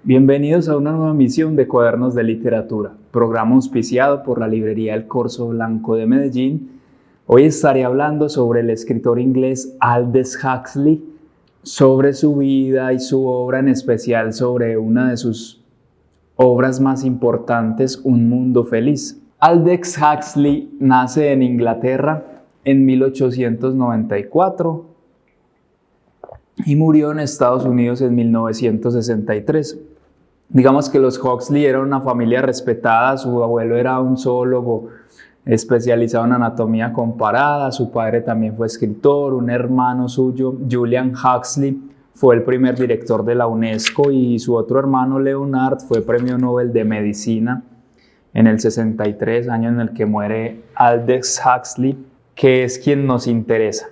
Bienvenidos a una nueva emisión de Cuadernos de Literatura, programa auspiciado por la librería El Corso Blanco de Medellín. Hoy estaré hablando sobre el escritor inglés Aldous Huxley, sobre su vida y su obra, en especial sobre una de sus obras más importantes, Un Mundo Feliz. Aldous Huxley nace en Inglaterra en 1894 y murió en Estados Unidos en 1963. Digamos que los Huxley eran una familia respetada. Su abuelo era un zoólogo especializado en anatomía comparada, su padre también fue escritor, un hermano suyo, Julian Huxley, fue el primer director de la UNESCO y su otro hermano, Leonard, fue premio Nobel de Medicina en el 63, año en el que muere Aldous Huxley, que es quien nos interesa.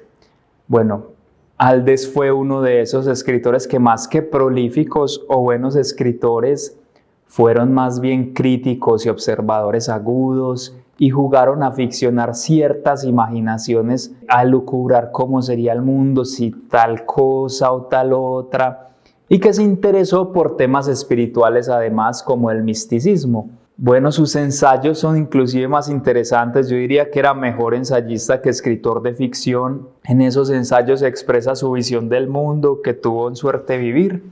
Bueno, Aldous fue uno de esos escritores que, más que prolíficos o buenos escritores, fueron más bien críticos y observadores agudos y jugaron a ficcionar ciertas imaginaciones, a lucubrar cómo sería el mundo si tal cosa o tal otra, y que se interesó por temas espirituales además, como el misticismo. Bueno, sus ensayos son inclusive más interesantes. Yo diría que era mejor ensayista que escritor de ficción. En esos ensayos expresa su visión del mundo que tuvo en suerte vivir,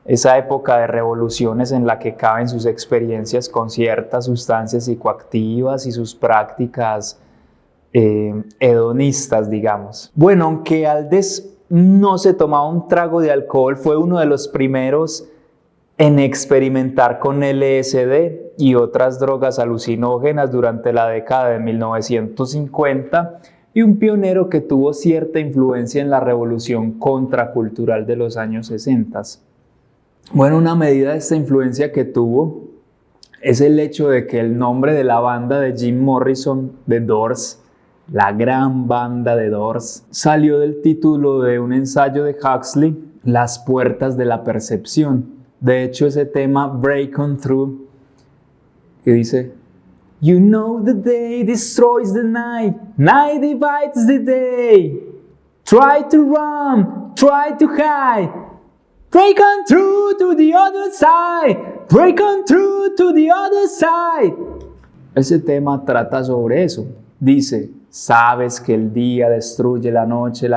esa época de revoluciones en la que caben sus experiencias con ciertas sustancias psicoactivas y sus prácticas hedonistas, digamos. Bueno, aunque Aldous no se tomaba un trago de alcohol, fue uno de los primeros en experimentar con LSD y otras drogas alucinógenas durante la década de 1950 y un pionero que tuvo cierta influencia en la revolución contracultural de los años 60. Bueno, una medida de esta influencia que tuvo es el hecho de que el nombre de la banda de Jim Morrison, The Doors, la gran banda de Doors, salió del título de un ensayo de Huxley, Las puertas de la percepción. De hecho, ese tema, Break On Through, que dice: You know the day destroys the night, night divides the day. Try to run, try to hide. Break on through to the other side. Break on through to the other side. Ese tema trata sobre eso. Dice: sabes que el día destruye la noche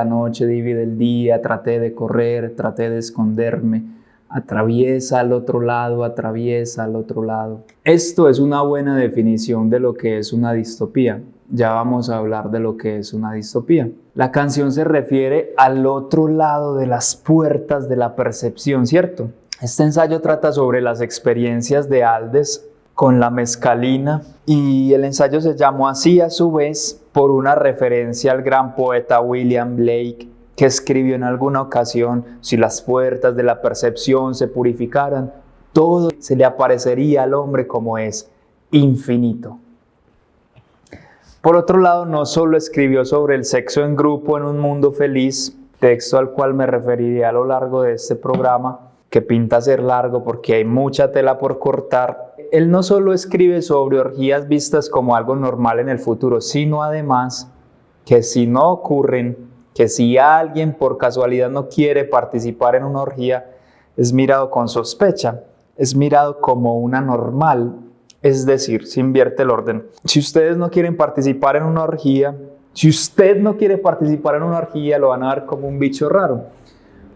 divide el día. Traté de correr, traté de esconderme. Atraviesa al otro lado, atraviesa al otro lado. Esto es una buena definición de lo que es una distopía. Ya vamos a hablar de lo que es una distopía. La canción se refiere al otro lado de las puertas de la percepción, ¿cierto? Este ensayo trata sobre las experiencias de Aldous con la mescalina y el ensayo se llamó así a su vez por una referencia al gran poeta William Blake, que escribió en alguna ocasión: si las puertas de la percepción se purificaran, todo se le aparecería al hombre como es, infinito. Por otro lado, no solo escribió sobre el sexo en grupo en Un Mundo Feliz, texto al cual me referiré a lo largo de este programa, que pinta ser largo porque hay mucha tela por cortar. Él no solo escribe sobre orgías vistas como algo normal en el futuro, sino además que si no ocurren, que si alguien por casualidad no quiere participar en una orgía, es mirado con sospecha, es mirado como una normal. Es decir, se invierte el orden. Si ustedes no quieren participar en una orgía, si usted no quiere participar en una orgía, lo van a ver como un bicho raro.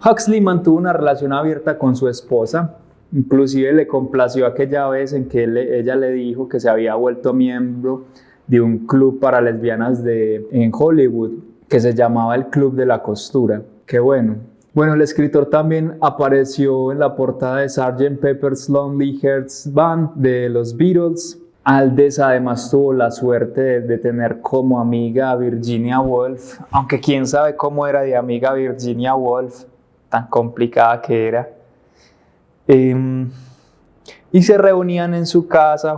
Huxley mantuvo una relación abierta con su esposa, inclusive le complació aquella vez en que ella le dijo que se había vuelto miembro de un club para lesbianas en Hollywood, que se llamaba el Club de la Costura. Qué bueno. Bueno, el escritor también apareció en la portada de Sgt. Pepper's Lonely Hearts Band de los Beatles. Aldous además tuvo la suerte de tener como amiga a Virginia Woolf, aunque quién sabe cómo era de amiga Virginia Woolf, tan complicada que era. Y se reunían en su casa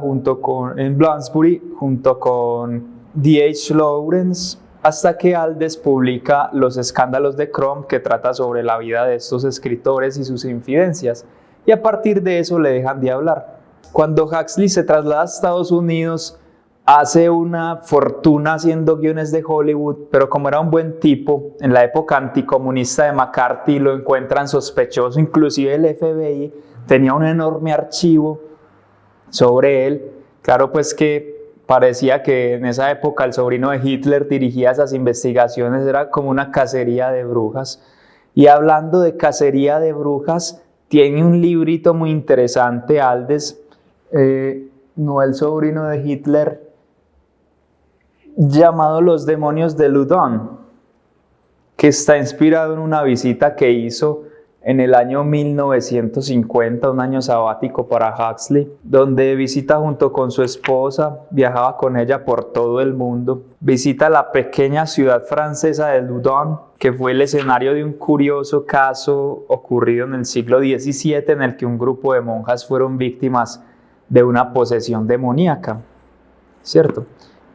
en Bloomsbury junto con D.H. Lawrence, hasta que Aldous publica Los escándalos de Crumb, que trata sobre la vida de estos escritores y sus infidencias, y a partir de eso le dejan de hablar. Cuando Huxley se traslada a Estados Unidos, hace una fortuna haciendo guiones de Hollywood, pero como era un buen tipo, en la época anticomunista de McCarthy lo encuentran sospechoso, inclusive el FBI tenía un enorme archivo sobre él. Claro, pues que parecía que en esa época el sobrino de Hitler dirigía esas investigaciones, era como una cacería de brujas. Y hablando de cacería de brujas, tiene un librito muy interesante, Aldes, no el sobrino de Hitler, llamado Los demonios de Loudun, que está inspirado en una visita que hizo en el año 1950, un año sabático para Huxley, donde visita junto con su esposa, viajaba con ella por todo el mundo, visita la pequeña ciudad francesa de Loudun, que fue el escenario de un curioso caso ocurrido en el siglo XVII, en el que un grupo de monjas fueron víctimas de una posesión demoníaca, ¿cierto?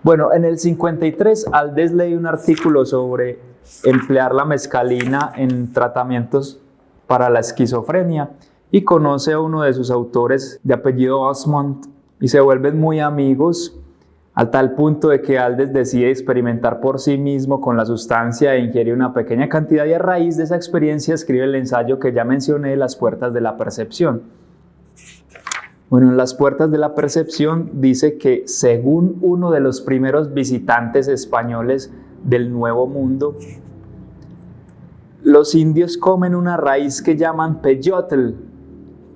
Bueno, en el 53, Aldes lee un artículo sobre emplear la mescalina en tratamientos para la esquizofrenia y conoce a uno de sus autores de apellido Osmond y se vuelven muy amigos, a tal punto de que Aldes decide experimentar por sí mismo con la sustancia e ingiere una pequeña cantidad, y a raíz de esa experiencia escribe el ensayo que ya mencioné, Las puertas de la percepción. Bueno, en Las puertas de la percepción dice que según uno de los primeros visitantes españoles del Nuevo Mundo, los indios comen una raíz que llaman peyotl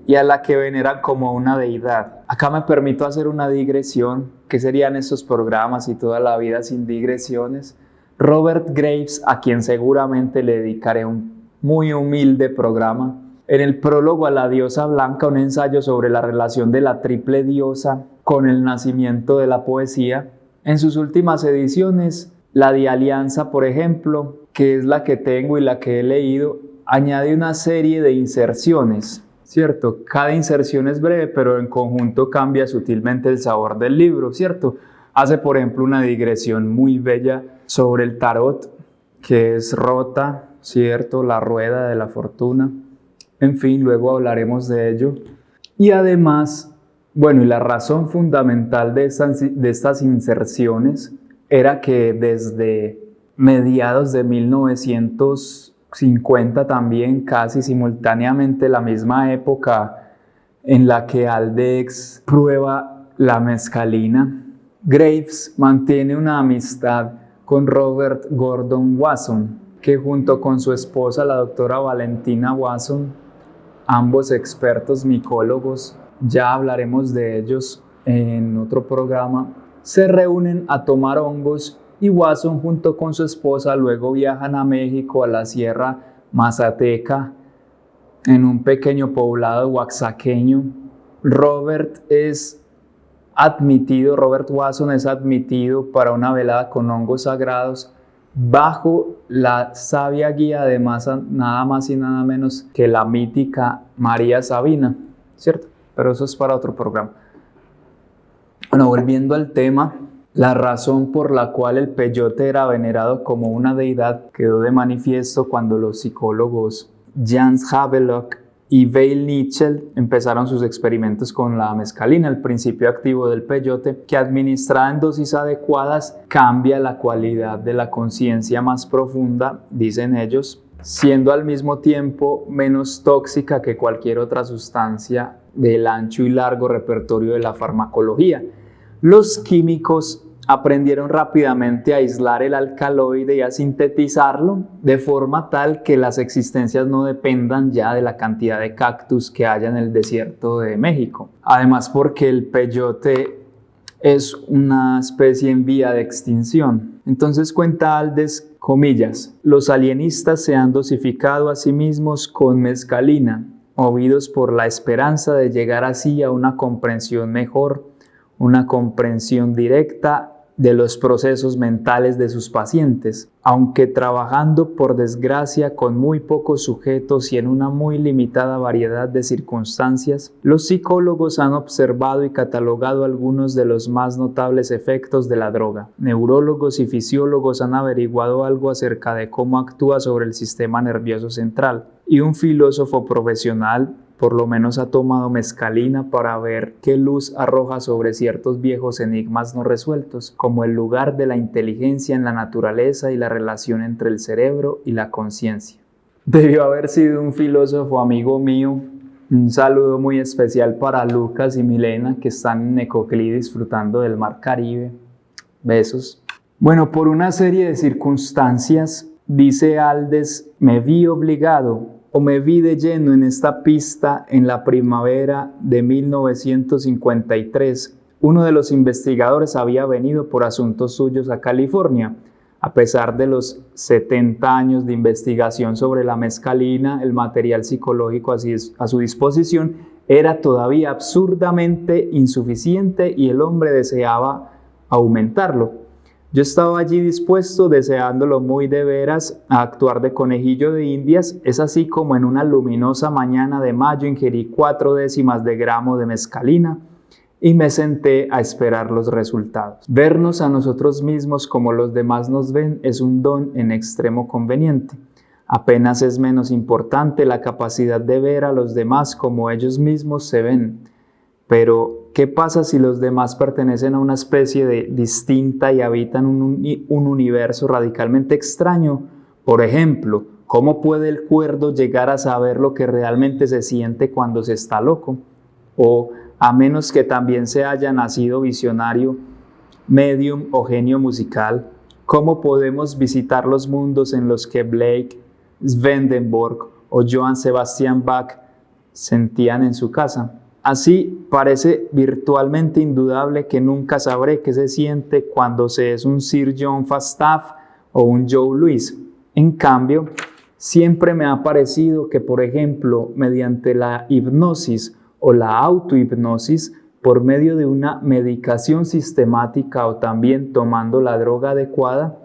y a la que veneran como una deidad. Acá me permito hacer una digresión. ¿Qué serían estos programas y toda la vida sin digresiones? Robert Graves, a quien seguramente le dedicaré un muy humilde programa, en el prólogo a La diosa blanca, un ensayo sobre la relación de la triple diosa con el nacimiento de la poesía. En sus últimas ediciones, la de Alianza, por ejemplo, que es la que tengo y la que he leído, añade una serie de inserciones, ¿cierto? Cada inserción es breve, pero en conjunto cambia sutilmente el sabor del libro, ¿cierto? Hace, por ejemplo, una digresión muy bella sobre el tarot, que es Rota, ¿cierto? La rueda de la fortuna. En fin, luego hablaremos de ello. Y además, bueno, y la razón fundamental de estas inserciones era que desde mediados de 1950, también casi simultáneamente, la misma época en la que Aldes prueba la mescalina, Graves mantiene una amistad con Robert Gordon Wasson, que junto con su esposa, la doctora Valentina Wasson, ambos expertos micólogos, ya hablaremos de ellos en otro programa, se reúnen a tomar hongos, y Wasson junto con su esposa luego viajan a México, a la Sierra Mazateca, en un pequeño poblado oaxaqueño. Robert Wasson es admitido para una velada con hongos sagrados bajo la sabia guía de nada más y nada menos que la mítica María Sabina, ¿cierto? Pero eso es para otro programa. Bueno, volviendo al tema, la razón por la cual el peyote era venerado como una deidad quedó de manifiesto cuando los psicólogos Jans Havelock y Veil Nichel empezaron sus experimentos con la mescalina, el principio activo del peyote, que administrada en dosis adecuadas cambia la cualidad de la conciencia más profunda, dicen ellos, siendo al mismo tiempo menos tóxica que cualquier otra sustancia del ancho y largo repertorio de la farmacología. Los químicos aprendieron rápidamente a aislar el alcaloide y a sintetizarlo de forma tal que las existencias no dependan ya de la cantidad de cactus que haya en el desierto de México. Además, porque el peyote es una especie en vía de extinción. Entonces cuenta Aldes, comillas, los alienistas se han dosificado a sí mismos con mescalina, movidos por la esperanza de llegar así a una comprensión mejor, una comprensión directa de los procesos mentales de sus pacientes, aunque trabajando por desgracia con muy pocos sujetos y en una muy limitada variedad de circunstancias, los psicólogos han observado y catalogado algunos de los más notables efectos de la droga. Neurólogos y fisiólogos han averiguado algo acerca de cómo actúa sobre el sistema nervioso central, y un filósofo profesional por lo menos ha tomado mescalina para ver qué luz arroja sobre ciertos viejos enigmas no resueltos, como el lugar de la inteligencia en la naturaleza y la relación entre el cerebro y la conciencia. Debió haber sido un filósofo amigo mío, Un saludo muy especial para Lucas y Milena, que están en Necoclí disfrutando del mar Caribe. Besos. Bueno, por una serie de circunstancias, dice Aldes, me vi obligado o me vi de lleno en esta pista en la primavera de 1953. Uno de los investigadores había venido por asuntos suyos a California. A pesar de los 70 años de investigación sobre la mescalina, el material psicológico a su disposición era todavía absurdamente insuficiente y el hombre deseaba aumentarlo. Yo estaba allí dispuesto, deseándolo muy de veras, a actuar de conejillo de indias. Es así como en una luminosa mañana de mayo ingerí 0,4 de gramo de mescalina y me senté a esperar los resultados. Vernos a nosotros mismos como los demás nos ven es un don en extremo conveniente. Apenas es menos importante la capacidad de ver a los demás como ellos mismos se ven. Pero, ¿qué pasa si los demás pertenecen a una especie distinta y habitan un universo radicalmente extraño? Por ejemplo, ¿cómo puede el cuerdo llegar a saber lo que realmente se siente cuando se está loco? O, a menos que también se haya nacido visionario, medium o genio musical, ¿cómo podemos visitar los mundos en los que Blake, Swedenborg o Johann Sebastian Bach sentían en su casa? Así, parece virtualmente indudable que nunca sabré qué se siente cuando se es un Sir John Falstaff o un Joe Louis. En cambio, siempre me ha parecido que, por ejemplo, mediante la hipnosis o la autohipnosis, por medio de una medicación sistemática o también tomando la droga adecuada,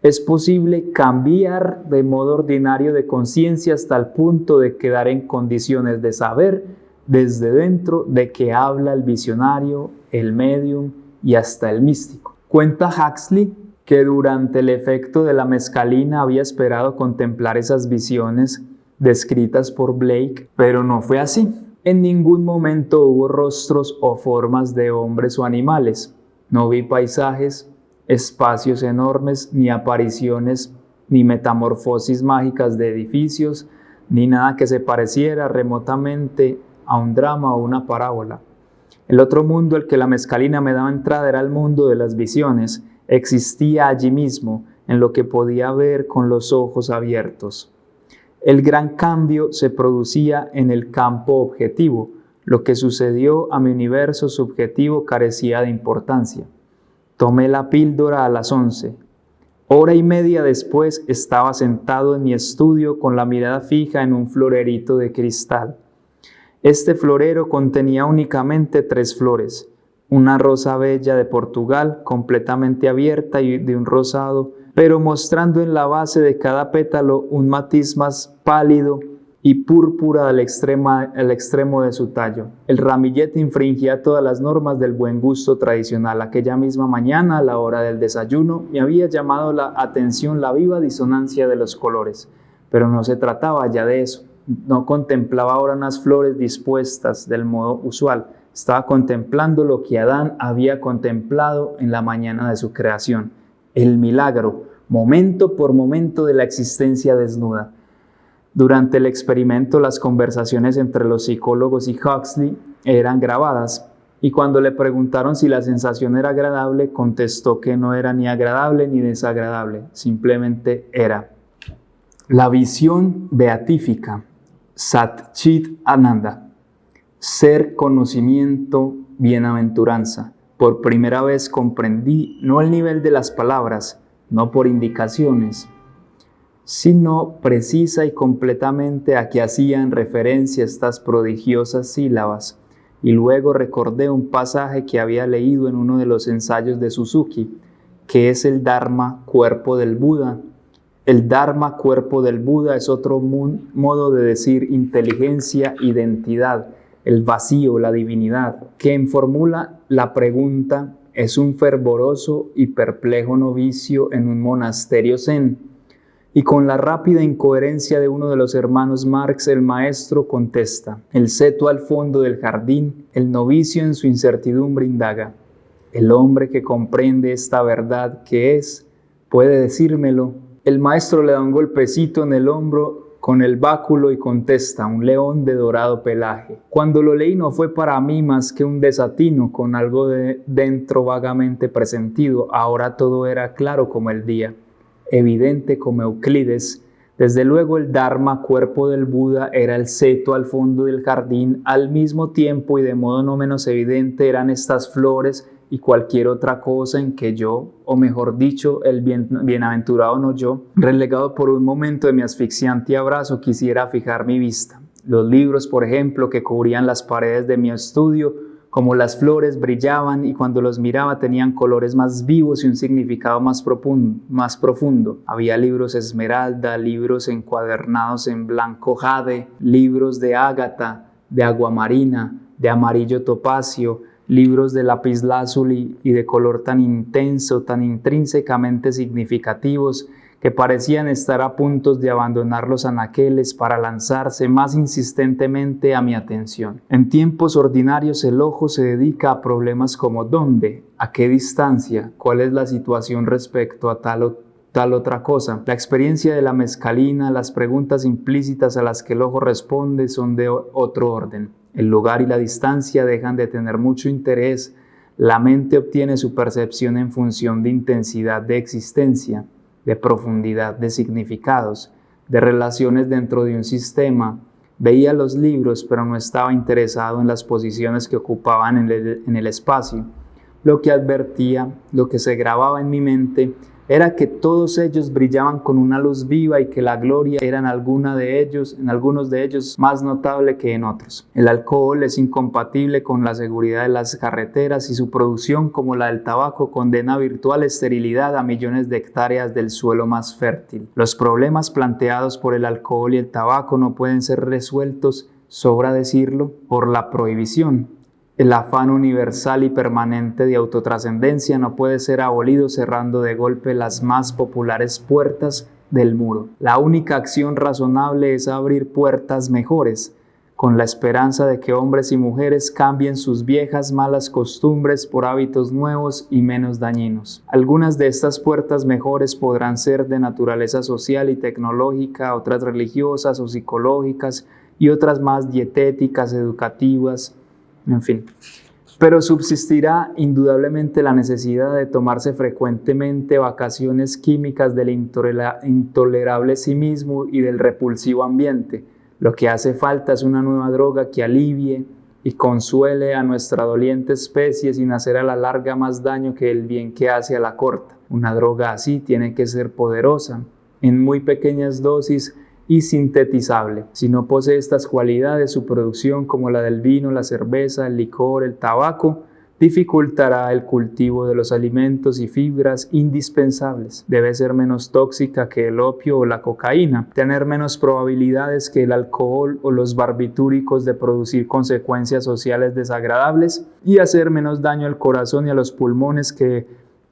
es posible cambiar de modo ordinario de conciencia hasta el punto de quedar en condiciones de saber desde dentro de que habla el visionario, el medium y hasta el místico. Cuenta Huxley que durante el efecto de la mescalina había esperado contemplar esas visiones descritas por Blake, pero no fue así. En ningún momento hubo rostros o formas de hombres o animales. No vi paisajes, espacios enormes, ni apariciones, ni metamorfosis mágicas de edificios, ni nada que se pareciera remotamente a un drama o una parábola. El otro mundo al que la mescalina me daba entrada era el mundo de las visiones. Existía allí mismo, en lo que podía ver con los ojos abiertos. El gran cambio se producía en el campo objetivo. Lo que sucedió a mi universo subjetivo carecía de importancia. Tomé la píldora a las 11. Hora y media después estaba sentado en mi estudio con la mirada fija en un florerito de cristal. Este florero contenía únicamente 3 flores, una rosa bella de Portugal, completamente abierta y de un rosado, pero mostrando en la base de cada pétalo un matiz más pálido y púrpura al extremo de su tallo. El ramillete infringía todas las normas del buen gusto tradicional. Aquella misma mañana, a la hora del desayuno, me había llamado la atención la viva disonancia de los colores, pero no se trataba ya de eso. No contemplaba ahora unas flores dispuestas del modo usual. Estaba contemplando lo que Adán había contemplado en la mañana de su creación. El milagro, momento por momento de la existencia desnuda. Durante el experimento, las conversaciones entre los psicólogos y Huxley eran grabadas, y cuando le preguntaron si la sensación era agradable, contestó que no era ni agradable ni desagradable, simplemente era. La visión beatífica. Sat Chit Ananda, ser, conocimiento, bienaventuranza. Por primera vez comprendí no el nivel de las palabras, no por indicaciones, sino precisa y completamente a que hacían referencia estas prodigiosas sílabas. Y luego recordé un pasaje que había leído en uno de los ensayos de Suzuki, que es el Dharma, cuerpo del Buda. El Dharma, cuerpo del Buda, es otro modo de decir inteligencia, identidad, el vacío, la divinidad. Quien formula la pregunta es un fervoroso y perplejo novicio en un monasterio zen. Y con la rápida incoherencia de uno de los hermanos Marx, el maestro contesta. El seto al fondo del jardín, el novicio en su incertidumbre indaga. El hombre que comprende esta verdad que es, puede decírmelo. El maestro le da un golpecito en el hombro con el báculo y contesta, un león de dorado pelaje. Cuando lo leí no fue para mí más que un desatino con algo de dentro vagamente presentido. Ahora todo era claro como el día, evidente como Euclides. Desde luego el Dharma, cuerpo del Buda, era el seto al fondo del jardín. Al mismo tiempo y de modo no menos evidente eran estas flores y cualquier otra cosa en que yo, o mejor dicho, el bienaventurado no yo, relegado por un momento de mi asfixiante abrazo, quisiera fijar mi vista. Los libros, por ejemplo, que cubrían las paredes de mi estudio, como las flores, brillaban y cuando los miraba tenían colores más vivos y un significado más profundo. Había libros esmeralda, libros encuadernados en blanco jade, libros de ágata, de aguamarina, de amarillo topacio, libros de lapislázuli y de color tan intenso, tan intrínsecamente significativos, que parecían estar a punto de abandonar los anaqueles para lanzarse más insistentemente a mi atención. En tiempos ordinarios el ojo se dedica a problemas como ¿dónde? ¿A qué distancia? ¿Cuál es la situación respecto a tal otra cosa? La experiencia de la mescalina, las preguntas implícitas a las que el ojo responde son de otro orden. El lugar y la distancia dejan de tener mucho interés. La mente obtiene su percepción en función de intensidad de existencia, de profundidad de significados, de relaciones dentro de un sistema. Veía los libros, pero no estaba interesado en las posiciones que ocupaban en el espacio. Lo que advertía, lo que se grababa en mi mente, era que todos ellos brillaban con una luz viva y que la gloria era en algunos de ellos más notable que en otros. El alcohol es incompatible con la seguridad de las carreteras y su producción, como la del tabaco, condena virtual esterilidad a millones de hectáreas del suelo más fértil. Los problemas planteados por el alcohol y el tabaco no pueden ser resueltos, sobra decirlo, por la prohibición. El afán universal y permanente de autotrascendencia no puede ser abolido cerrando de golpe las más populares puertas del muro. La única acción razonable es abrir puertas mejores, con la esperanza de que hombres y mujeres cambien sus viejas malas costumbres por hábitos nuevos y menos dañinos. Algunas de estas puertas mejores podrán ser de naturaleza social y tecnológica, otras religiosas o psicológicas y otras más dietéticas, educativas, en fin. Pero subsistirá indudablemente la necesidad de tomarse frecuentemente vacaciones químicas del intolerable sí mismo y del repulsivo ambiente. Lo que hace falta es una nueva droga que alivie y consuele a nuestra doliente especie sin hacer a la larga más daño que el bien que hace a la corta. Una droga así tiene que ser poderosa, en muy pequeñas dosis y sintetizable. Si no posee estas cualidades, su producción, como la del vino, la cerveza, el licor, el tabaco, dificultará el cultivo de los alimentos y fibras indispensables. Debe ser menos tóxica que el opio o la cocaína, tener menos probabilidades que el alcohol o los barbitúricos de producir consecuencias sociales desagradables y hacer menos daño al corazón y a los pulmones que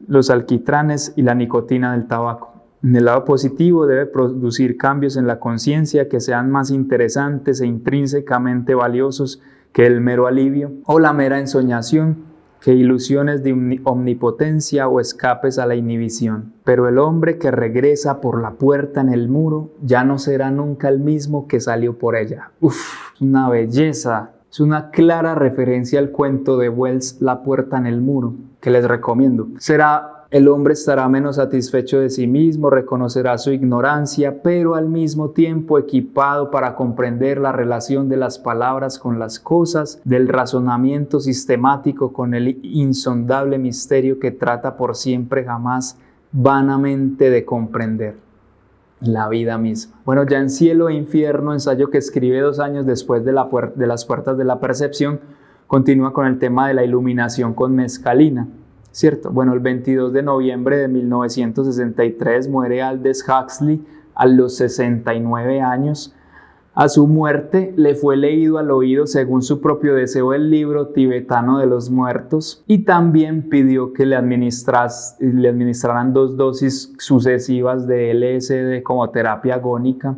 los alquitranes y la nicotina del tabaco. En el lado positivo, debe producir cambios en la conciencia que sean más interesantes e intrínsecamente valiosos que el mero alivio o la mera ensoñación, que ilusiones de omnipotencia o escapes a la inhibición. Pero el hombre que regresa por la puerta en el muro ya no será nunca el mismo que salió por ella. Una belleza. Es una clara referencia al cuento de Wells, La puerta en el muro, que les recomiendo. El hombre estará menos satisfecho de sí mismo, reconocerá su ignorancia, pero al mismo tiempo equipado para comprender la relación de las palabras con las cosas, del razonamiento sistemático con el insondable misterio que trata por siempre jamás vanamente de comprender: la vida misma. Bueno, ya en Cielo e Infierno, ensayo que escribe 2 años después de las puertas de la percepción, continúa con el tema de la iluminación con mescalina. ¿Cierto? Bueno, el 22 de noviembre de 1963 muere Aldous Huxley a los 69 años. A su muerte le fue leído al oído, según su propio deseo, el libro tibetano de los muertos, y también pidió que le administraran 2 dosis sucesivas de LSD como terapia agónica,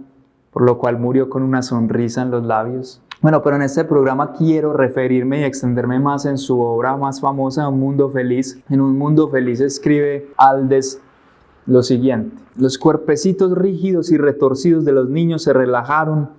por lo cual murió con una sonrisa en los labios. Bueno, pero en este programa quiero referirme y extenderme más en su obra más famosa, Un Mundo Feliz. En Un Mundo Feliz escribe Aldous lo siguiente: los cuerpecitos rígidos y retorcidos de los niños se relajaron.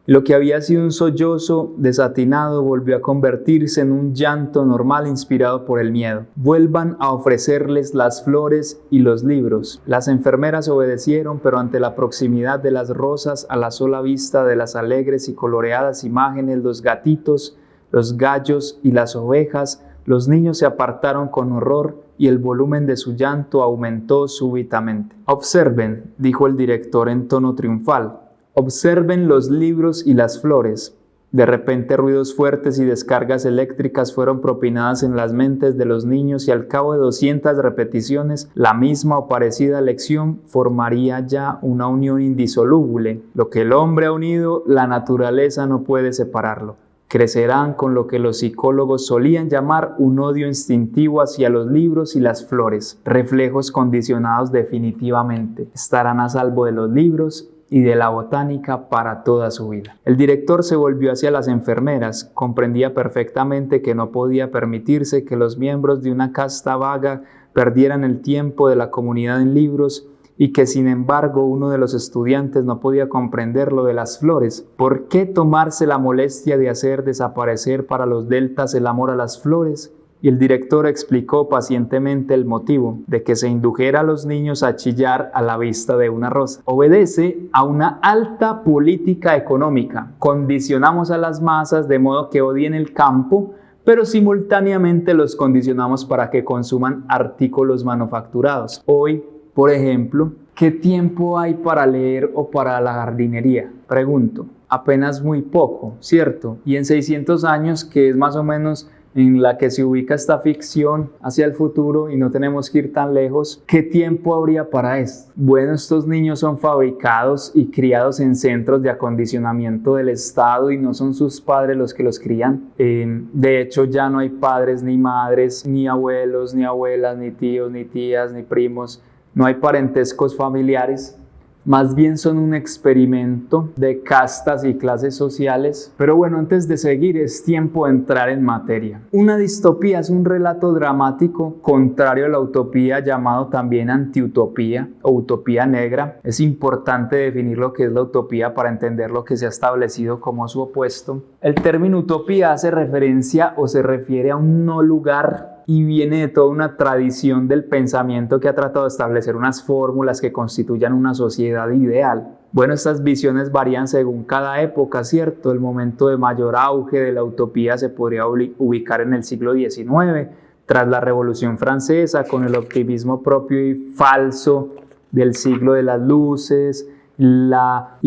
Lo que había sido un sollozo desatinado volvió a convertirse en un llanto normal inspirado por el miedo. Vuelvan a ofrecerles las flores y los libros. Las enfermeras obedecieron, pero ante la proximidad de las rosas, a la sola vista de las alegres y coloreadas imágenes, los gatitos, los gallos y las ovejas, los niños se apartaron con horror y el volumen de su llanto aumentó súbitamente. «Observen», dijo el director en tono triunfal, «observen los libros y las flores». De repente ruidos fuertes y descargas eléctricas fueron propinadas en las mentes de los niños y al cabo de 200 repeticiones, la misma o parecida lección formaría ya una unión indisoluble. Lo que el hombre ha unido, la naturaleza no puede separarlo. Crecerán con lo que los psicólogos solían llamar un odio instintivo hacia los libros y las flores, reflejos condicionados definitivamente. Estarán a salvo de los libros y de la botánica para toda su vida. El director se volvió hacia las enfermeras. Comprendía perfectamente que no podía permitirse que los miembros de una casta vaga perdieran el tiempo de la comunidad en libros y que sin embargo uno de los estudiantes no podía comprender lo de las flores. ¿Por qué tomarse la molestia de hacer desaparecer para los deltas el amor a las flores? Y el director explicó pacientemente el motivo de que se indujera a los niños a chillar a la vista de una rosa. Obedece a una alta política económica. Condicionamos a las masas de modo que odien el campo, pero simultáneamente los condicionamos para que consuman artículos manufacturados. Hoy, por ejemplo, ¿qué tiempo hay para leer o para la jardinería? Pregunto. Apenas muy poco, ¿cierto? Y en 600 años, que es más o menos en la que se ubica esta ficción hacia el futuro y no tenemos que ir tan lejos, ¿qué tiempo habría para esto? Bueno, estos niños son fabricados y criados en centros de acondicionamiento del Estado y no son sus padres los que los crían. De hecho, ya no hay padres ni madres, ni abuelos, ni abuelas, ni tíos, ni tías, ni primos. No hay parentescos familiares, más bien son un experimento de castas y clases sociales. Pero bueno, antes de seguir es tiempo de entrar en materia. Una distopía es un relato dramático contrario a la utopía, llamado también antiutopía o utopía negra. Es importante definir lo que es la utopía para entender lo que se ha establecido como su opuesto. El término utopía hace referencia o se refiere a un no lugar y viene de toda una tradición del pensamiento que ha tratado de establecer unas fórmulas que constituyan una sociedad ideal. Bueno, estas visiones varían según cada época, ¿cierto? El momento de mayor auge de la utopía se podría ubicar en el siglo XIX, tras la Revolución Francesa, con el optimismo propio y falso del siglo de las luces, la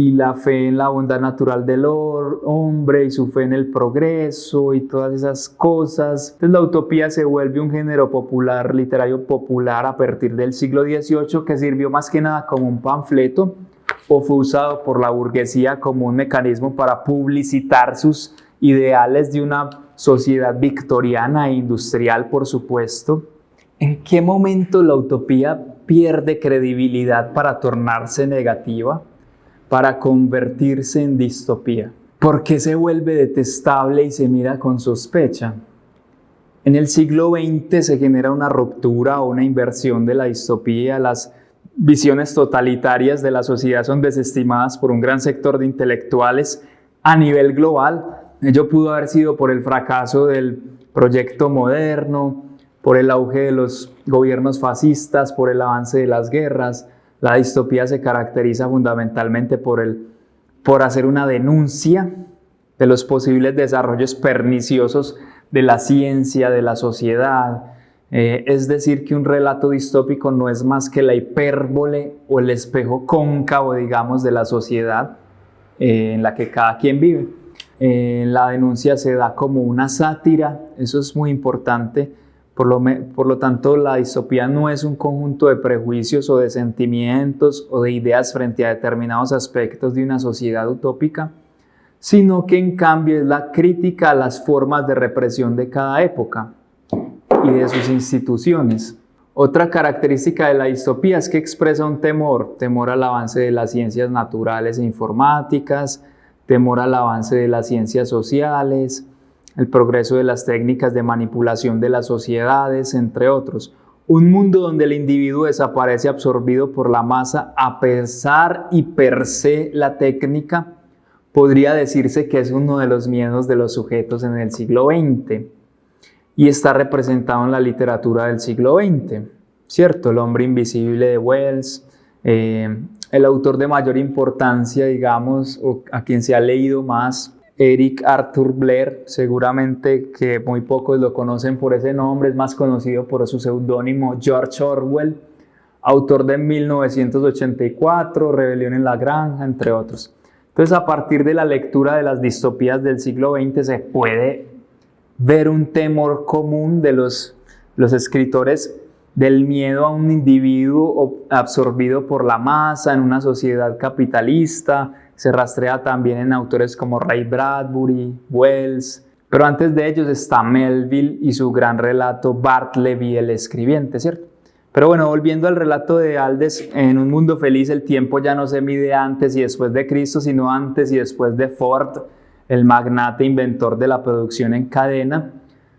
fe en la bondad natural del hombre y su fe en el progreso y todas esas cosas. Entonces la utopía se vuelve un género popular, literario popular a partir del siglo XVIII, que sirvió más que nada como un panfleto o fue usado por la burguesía como un mecanismo para publicitar sus ideales de una sociedad victoriana e industrial, por supuesto. ¿En qué momento la utopía pierde credibilidad para tornarse negativa, para convertirse en distopía? ¿Por qué se vuelve detestable y se mira con sospecha? En el siglo XX se genera una ruptura o una inversión de la distopía. Las visiones totalitarias de la sociedad son desestimadas por un gran sector de intelectuales a nivel global. Ello pudo haber sido por el fracaso del proyecto moderno, por el auge de los gobiernos fascistas, por el avance de las guerras. La distopía se caracteriza fundamentalmente por hacer una denuncia de los posibles desarrollos perniciosos de la ciencia, de la sociedad. Es decir, que un relato distópico no es más que la hipérbole o el espejo cóncavo, digamos, de la sociedad en la que cada quien vive. La denuncia se da como una sátira, eso es muy importante. Por lo tanto, la distopía no es un conjunto de prejuicios o de sentimientos o de ideas frente a determinados aspectos de una sociedad utópica, sino que en cambio es la crítica a las formas de represión de cada época y de sus instituciones. Otra característica de la distopía es que expresa un temor al avance de las ciencias naturales e informáticas, temor al avance de las ciencias sociales, el progreso de las técnicas de manipulación de las sociedades, entre otros, Un mundo donde el individuo desaparece absorbido por la masa a pesar y per se la técnica, podría decirse que es uno de los miedos de los sujetos en el siglo XX y está representado en la literatura del siglo XX, ¿cierto? El hombre invisible de Wells, el autor de mayor importancia, digamos, o a quien se ha leído más, Eric Arthur Blair, seguramente que muy pocos lo conocen por ese nombre, es más conocido por su seudónimo George Orwell, autor de 1984, Rebelión en la Granja, entre otros. Entonces, a partir de la lectura de las distopías del siglo XX se puede ver un temor común de los escritores del miedo a un individuo absorbido por la masa en una sociedad capitalista. Se rastrea también en autores como Ray Bradbury, Wells, pero antes de ellos está Melville y su gran relato Bartleby el escribiente, ¿cierto? Pero bueno, volviendo al relato de Aldous, en Un mundo feliz el tiempo ya no se mide antes y después de Cristo, sino antes y después de Ford, el magnate inventor de la producción en cadena.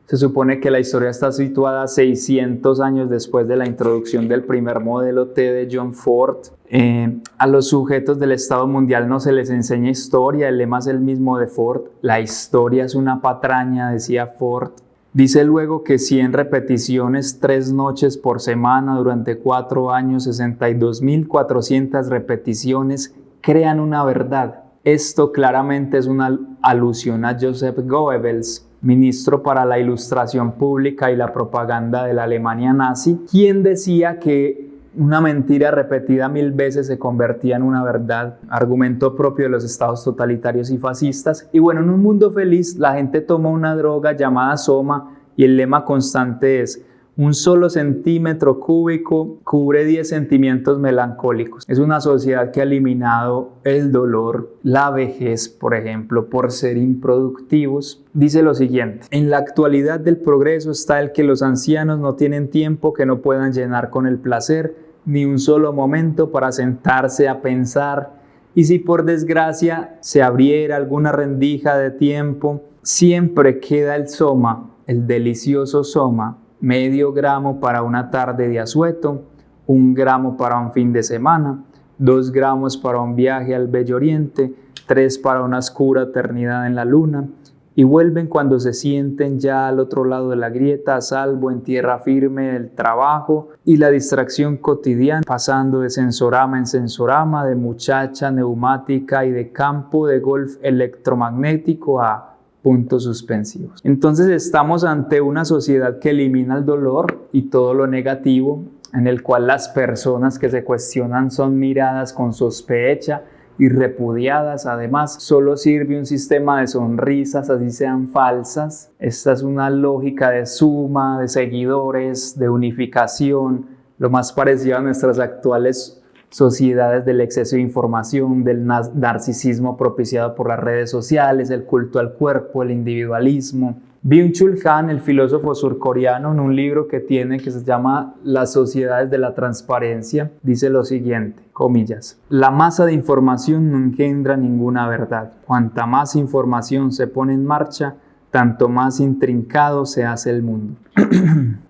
Se supone que la historia está situada 600 años después de la introducción del primer modelo T de John Ford. A los sujetos del Estado mundial no se les enseña historia, el lema es el mismo de Ford. La historia es una patraña, decía Ford. Dice luego que 100 repeticiones, 3 noches por semana durante 4 años, 62.400 repeticiones, crean una verdad. Esto claramente es una alusión a Joseph Goebbels, ministro para la Ilustración Pública y la Propaganda de la Alemania nazi, quien decía que una mentira repetida 1000 veces se convertía en una verdad, argumento propio de los estados totalitarios y fascistas. Y bueno, en Un mundo feliz la gente toma una droga llamada soma y el lema constante es: un solo centímetro cúbico cubre 10 sentimientos melancólicos. Es una sociedad que ha eliminado el dolor, la vejez, por ejemplo, por ser improductivos. Dice lo siguiente: en la actualidad del progreso está el que los ancianos no tienen tiempo que no puedan llenar con el placer, ni un solo momento para sentarse a pensar. Y si por desgracia se abriera alguna rendija de tiempo, siempre queda el soma, el delicioso soma, medio gramo para una tarde de asueto, 1 gramo para un fin de semana, 2 gramos para un viaje al Bello Oriente, 3 para una oscura eternidad en la luna, y vuelven cuando se sienten ya al otro lado de la grieta, a salvo en tierra firme del trabajo y la distracción cotidiana, pasando de sensorama en sensorama, de muchacha neumática y de campo de golf electromagnético a puntos suspensivos. Entonces estamos ante una sociedad que elimina el dolor y todo lo negativo, en el cual las personas que se cuestionan son miradas con sospecha y repudiadas. Además, solo sirve un sistema de sonrisas, así sean falsas. Esta es una lógica de suma, de seguidores, de unificación, lo más parecido a nuestras actuales sociedades del exceso de información, del narcisismo propiciado por las redes sociales, el culto al cuerpo, el individualismo. Byung-Chul Han, el filósofo surcoreano, en un libro que tiene que se llama Las sociedades de la transparencia, dice lo siguiente, comillas: la masa de información no engendra ninguna verdad. Cuanta más información se pone en marcha, tanto más intrincado se hace el mundo.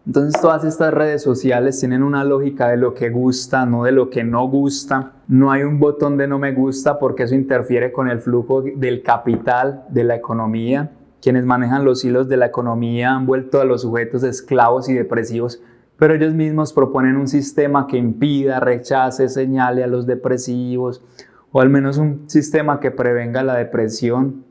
Entonces todas estas redes sociales tienen una lógica de lo que gusta, no de lo que no gusta. No hay un botón de no me gusta porque eso interfiere con el flujo del capital, de la economía. Quienes manejan los hilos de la economía han vuelto a los sujetos esclavos y depresivos, pero ellos mismos proponen un sistema que impida, rechace, señale a los depresivos, o al menos un sistema que prevenga la depresión,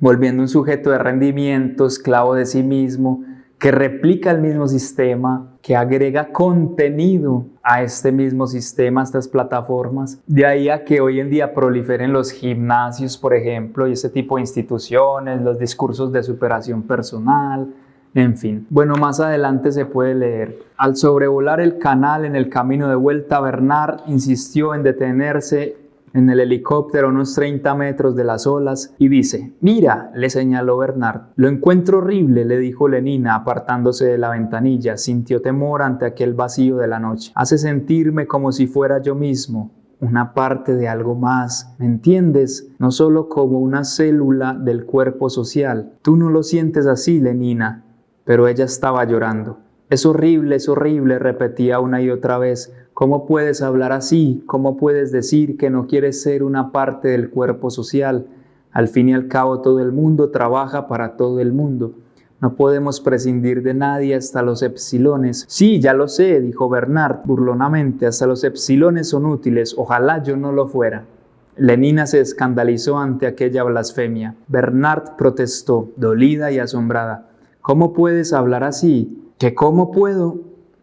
volviendo un sujeto de rendimiento, esclavo de sí mismo, que replica el mismo sistema, que agrega contenido a este mismo sistema, a estas plataformas. De ahí a que hoy en día proliferen los gimnasios, por ejemplo, y este tipo de instituciones, los discursos de superación personal, en fin. Bueno, más adelante se puede leer: al sobrevolar el canal en el camino de vuelta, Bernard insistió en detenerse en el helicóptero a unos 30 metros de las olas y dice: mira, le señaló Bernard. Lo encuentro horrible, le dijo Lenina, apartándose de la ventanilla. Sintió temor ante aquel vacío de la noche. Hace sentirme como si fuera yo mismo, una parte de algo más, ¿me entiendes? No solo como una célula del cuerpo social. Tú no lo sientes así, Lenina. Pero ella estaba llorando. es horrible, repetía una y otra vez. ¿Cómo puedes hablar así? ¿Cómo puedes decir que no quieres ser una parte del cuerpo social? Al fin y al cabo, todo el mundo trabaja para todo el mundo. No podemos prescindir de nadie hasta los epsilones. Sí, ya lo sé, dijo Bernard burlonamente, hasta los epsilones son útiles, ojalá yo no lo fuera. Lenina se escandalizó ante aquella blasfemia. Bernard protestó, dolida y asombrada. ¿Cómo puedes hablar así? ¿Que cómo puedo?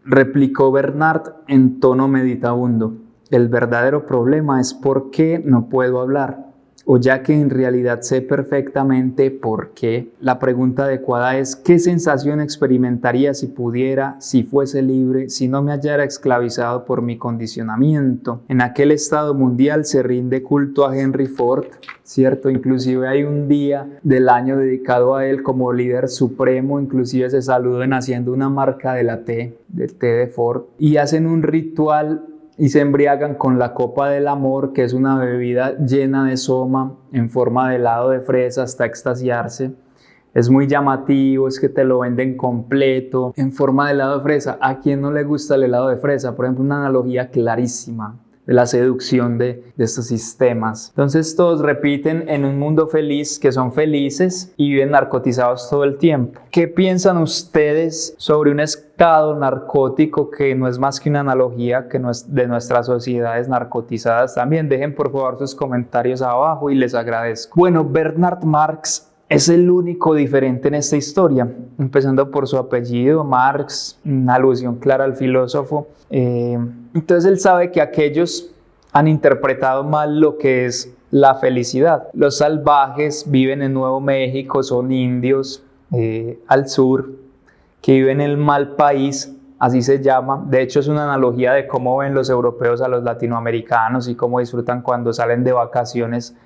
Replicó Bernard en tono meditabundo. El verdadero problema es por qué no puedo hablar. O ya que en realidad sé perfectamente por qué, la pregunta adecuada es ¿qué sensación experimentaría si pudiera, si fuese libre, si no me hallara esclavizado por mi condicionamiento? En aquel estado mundial se rinde culto a Henry Ford, ¿cierto? Inclusive hay un día del año dedicado a él como líder supremo, inclusive se saludan haciendo una marca de la T, del té de Ford, y hacen un ritual y se embriagan con la copa del amor, que es una bebida llena de soma en forma de helado de fresa hasta extasiarse. Es muy llamativo, es que te lo venden completo en forma de helado de fresa. ¿A quién no le gusta el helado de fresa? Por ejemplo, una analogía clarísima de la seducción de estos sistemas. Entonces todos repiten en un mundo feliz que son felices y viven narcotizados todo el tiempo. ¿Qué piensan ustedes sobre un estado narcótico que no es más que una analogía que no es de nuestras sociedades narcotizadas? También dejen por favor sus comentarios abajo y les agradezco. Bueno, Bernard Marx es el único diferente en esta historia, empezando por su apellido, Marx, una alusión clara al filósofo. Entonces él sabe que aquellos han interpretado mal lo que es la felicidad. Los salvajes viven en Nuevo México, son indios al sur, que viven en el mal país, así se llama. De hecho es una analogía de cómo ven los europeos a los latinoamericanos y cómo disfrutan cuando salen de vacaciones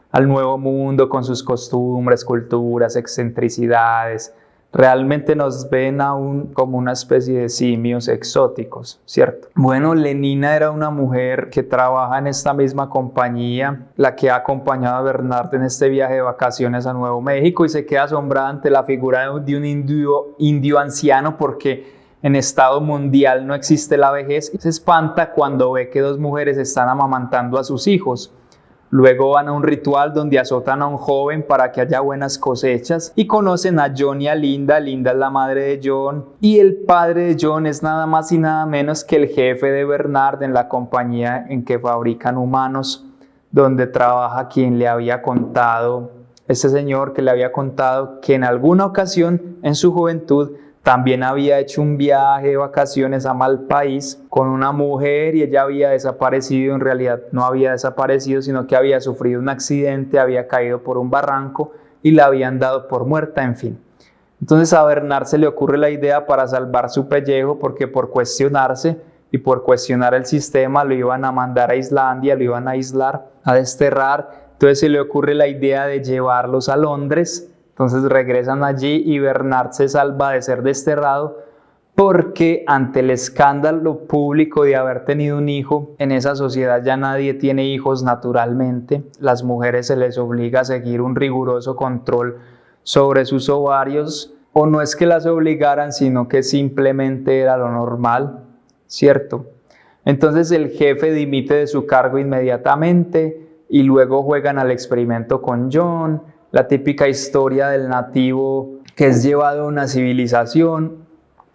al nuevo mundo con sus costumbres, culturas, excentricidades. Realmente nos ven aún como una especie de simios exóticos, ¿cierto? Bueno, Lenina era una mujer que trabaja en esta misma compañía, la que ha acompañado a Bernard en este viaje de vacaciones a Nuevo México, y se queda asombrada ante la figura de un indio anciano porque en estado mundial no existe la vejez, y se espanta cuando ve que dos mujeres están amamantando a sus hijos. Luego van a un ritual donde azotan a un joven para que haya buenas cosechas y conocen a John y a Linda. Linda es la madre de John y el padre de John es nada más y nada menos que el jefe de Bernard en la compañía en que fabrican humanos, donde trabaja quien le había contado, este señor que le había contado que en alguna ocasión en su juventud también había hecho un viaje de vacaciones a Malpaís con una mujer y ella había desaparecido. En realidad no había desaparecido, sino que había sufrido un accidente, había caído por un barranco y la habían dado por muerta, en fin. Entonces a Bernard se le ocurre la idea para salvar su pellejo, porque por cuestionarse y por cuestionar el sistema lo iban a mandar a Islandia, lo iban a aislar, a desterrar. Entonces se le ocurre la idea de llevarlos a Londres. Entonces regresan allí y Bernard se salva de ser desterrado porque ante el escándalo público de haber tenido un hijo, en esa sociedad ya nadie tiene hijos naturalmente. Las mujeres se les obliga a seguir un riguroso control sobre sus ovarios, o no es que las obligaran, sino que simplemente era lo normal, ¿cierto? Entonces el jefe dimite de su cargo inmediatamente y luego juegan al experimento con John. La típica historia del nativo que es llevado a una civilización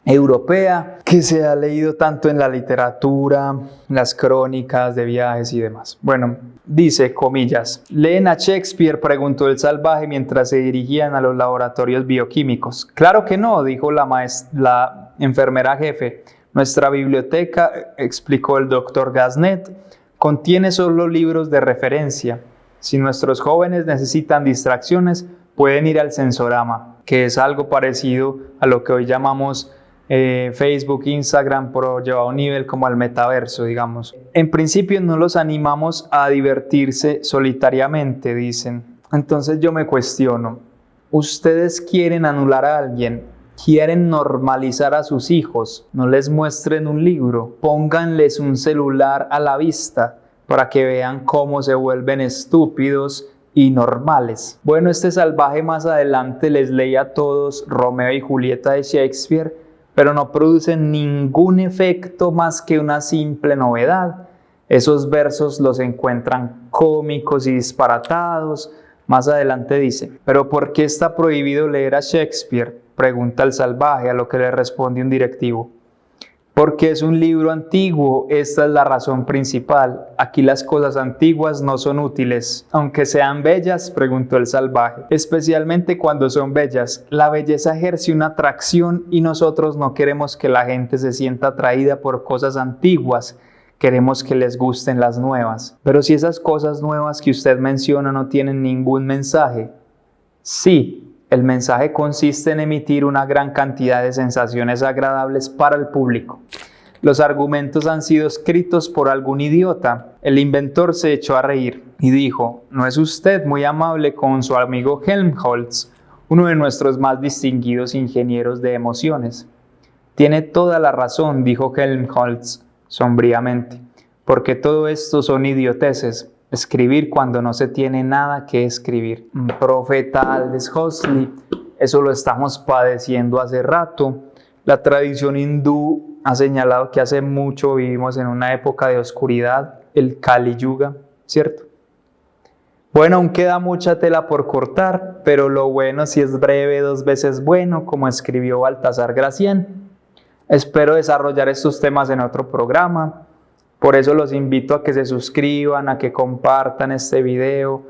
europea que se ha leído tanto en la literatura, las crónicas de viajes y demás. Bueno, dice, comillas, ¿leen a Shakespeare?, preguntó el salvaje mientras se dirigían a los laboratorios bioquímicos. Claro que no, dijo la enfermera jefe. Nuestra biblioteca, explicó el doctor Gasnet, contiene solo libros de referencia. Si nuestros jóvenes necesitan distracciones, pueden ir al Sensorama, que es algo parecido a lo que hoy llamamos Facebook, Instagram, pero llevado a un nivel como al metaverso, digamos. En principio no los animamos a divertirse solitariamente, dicen. Entonces yo me cuestiono, ¿ustedes quieren anular a alguien? ¿Quieren normalizar a sus hijos? No les muestren un libro, pónganles un celular a la vista, para que vean cómo se vuelven estúpidos y normales. Bueno, este salvaje más adelante les leía a todos Romeo y Julieta de Shakespeare, pero no producen ningún efecto más que una simple novedad. Esos versos los encuentran cómicos y disparatados. Más adelante dice: ¿pero por qué está prohibido leer a Shakespeare?, pregunta el salvaje, a lo que le responde un directivo. Porque es un libro antiguo, esta es la razón principal. Aquí las cosas antiguas no son útiles, aunque sean bellas, preguntó el salvaje. Especialmente cuando son bellas. La belleza ejerce una atracción y nosotros no queremos que la gente se sienta atraída por cosas antiguas. Queremos que les gusten las nuevas. Pero si esas cosas nuevas que usted menciona no tienen ningún mensaje. Sí. El mensaje consiste en emitir una gran cantidad de sensaciones agradables para el público. Los argumentos han sido escritos por algún idiota. El inventor se echó a reír y dijo: ¿no es usted muy amable con su amigo Helmholtz, uno de nuestros más distinguidos ingenieros de emociones? Tiene toda la razón, dijo Helmholtz sombríamente, porque todo esto son idioteces. Escribir cuando no se tiene nada que escribir. Profeta Aldous Huxley, eso lo estamos padeciendo hace rato. La tradición hindú ha señalado que hace mucho vivimos en una época de oscuridad, el Kali Yuga, ¿cierto? Bueno, aún queda mucha tela por cortar, pero lo bueno, si es breve, 2 veces bueno, como escribió Baltasar Gracián. Espero desarrollar estos temas en otro programa. Por eso los invito a que se suscriban, a que compartan este video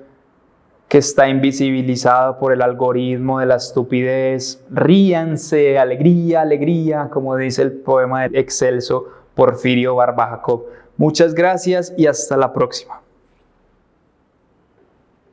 que está invisibilizado por el algoritmo de la estupidez. Ríanse, alegría, alegría, como dice el poema del excelso Porfirio Barba Jacob. Muchas gracias y hasta la próxima.